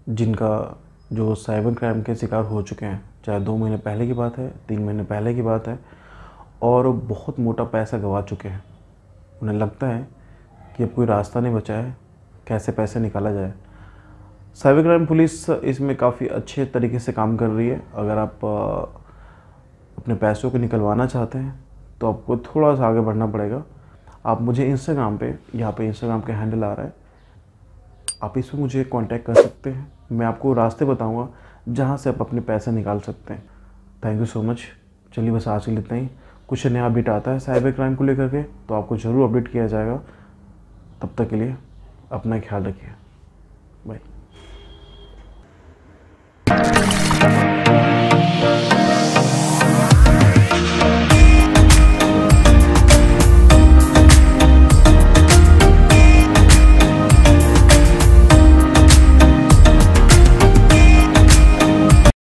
S1: जिनका जो साइबर क्राइम के शिकार हो चुके हैं, चाहे 2 महीने पहले की बात है, 3 महीने पहले की बात है, और बहुत मोटा पैसा गंवा चुके हैं। उन्हें लगता है कि अब कोई रास्ता नहीं बचा है, कैसे पैसे निकाला जाए। साइबर क्राइम पुलिस इसमें काफ़ी अच्छे तरीके से काम कर रही है। अगर आप अपने पैसों को निकलवाना चाहते हैं तो आपको थोड़ा सा आगे बढ़ना पड़ेगा। आप मुझे इंस्टाग्राम पे, यहाँ पे इंस्टाग्राम का हैंडल आ रहा है, आप इस पर मुझे कांटेक्ट कर सकते हैं। मैं आपको रास्ते बताऊँगा जहाँ से आप अपने पैसे निकाल सकते हैं। Thank you so much. चलिए बस आज के लिए इतना ही। कुछ नया अपडेट आता है साइबर क्राइम को लेकर के तो आपको ज़रूर अपडेट किया जाएगा। तब तक के लिए अपना ख्याल रखिए।